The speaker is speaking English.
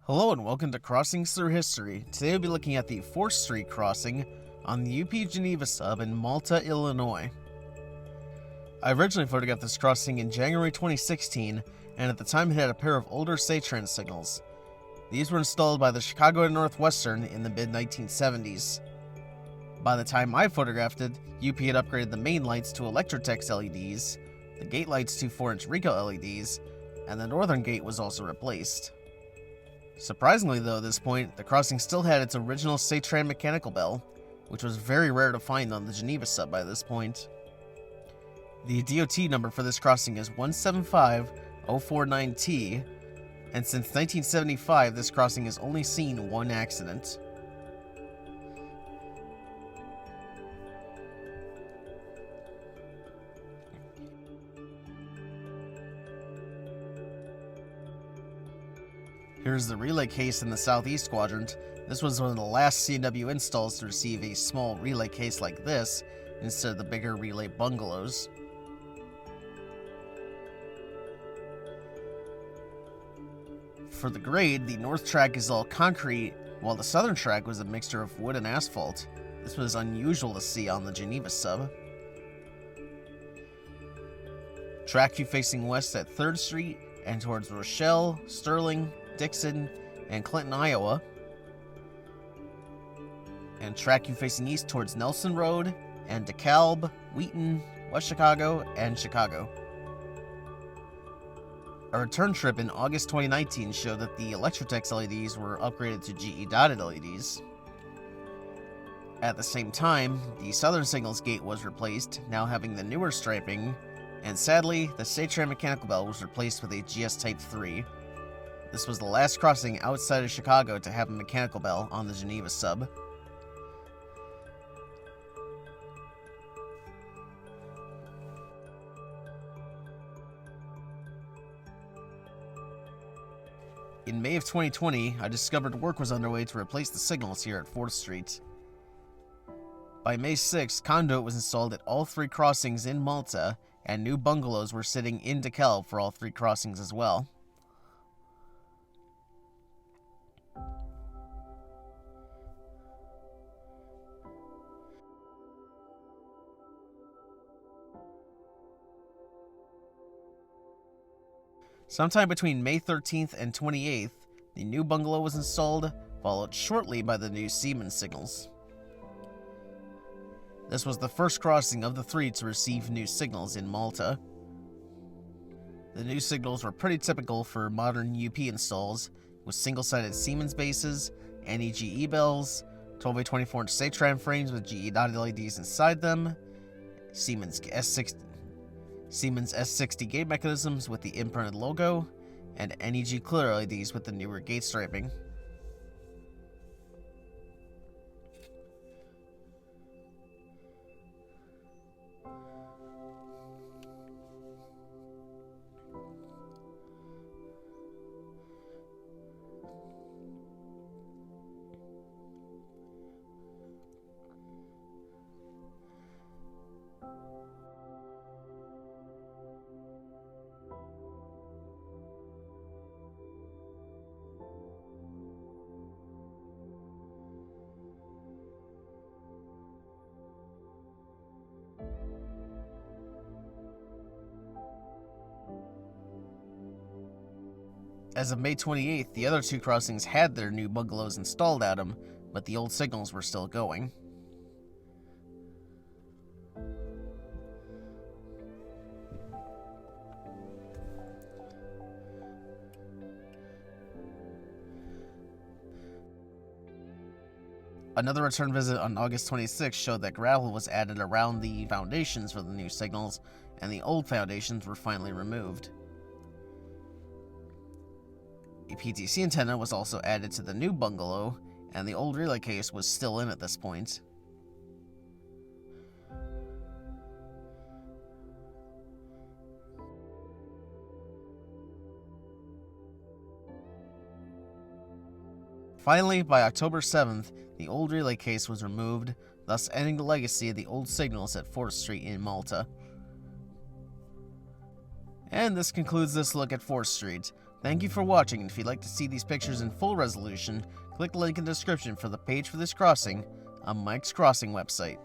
Hello and welcome to Crossings Through History. Today we'll be looking at the 4th Street crossing on the UP Geneva Sub in Malta, Illinois. I originally photographed this crossing in January 2016, and at the time it had a pair of older Safetran signals. These were installed by the Chicago and Northwestern in the mid-1970s. By the time I photographed it, UP had upgraded the main lights to Electrotex LEDs, the gate lights to 4-inch Ricoh LEDs, and the northern gate was also replaced. Surprisingly though, at this point, the crossing still had its original Safetran mechanical bell, which was very rare to find on the Geneva Sub by this point. The DOT number for this crossing is 175049T, and since 1975 this crossing has only seen one accident. Here's the relay case in the southeast quadrant. This was one of the last C&NW installs to receive a small relay case like this, instead of the bigger relay bungalows. For the grade, the north track is all concrete, while the southern track was a mixture of wood and asphalt. This was unusual to see on the Geneva Sub. Track view facing west at 3rd Street and towards Rochelle, Sterling, Dixon, and Clinton, Iowa. And track view facing east towards Nelson Road and DeKalb, Wheaton, West Chicago, and Chicago. A return trip in August 2019 showed that the Electrotex LEDs were upgraded to GE dotted LEDs. At the same time, the southern signals gate was replaced, now having the newer striping, and sadly, the Safetran mechanical bell was replaced with a GS Type 3. This was the last crossing outside of Chicago to have a mechanical bell on the Geneva Sub. In May of 2020, I discovered work was underway to replace the signals here at 4th Street. By May 6th, conduit was installed at all 3 crossings in Malta, and new bungalows were sitting in DeKalb for all 3 crossings as well. Sometime between May 13th and 28th, the new bungalow was installed, followed shortly by the new Siemens signals. This was the first crossing of the 3 to receive new signals in Malta. The new signals were pretty typical for modern UP installs, with single-sided Siemens bases, NEGE bells, 12 by 24-inch Safetran frames with GE dotted LEDs inside them, Siemens S60 gate mechanisms with the imprinted logo, and NEG clear LEDs with the newer gate striping. As of May 28th, the other 2 crossings had their new bungalows installed at them, but the old signals were still going. Another return visit on August 26th showed that gravel was added around the foundations for the new signals, and the old foundations were finally removed. A PTC antenna was also added to the new bungalow, and the old relay case was still in at this point. Finally, by October 7th, the old relay case was removed, thus ending the legacy of the old signals at 4th Street in Malta. And this concludes this look at 4th Street. Thank you for watching, and if you'd like to see these pictures in full resolution, click the link in the description for the page for this crossing on Mike's Crossing website.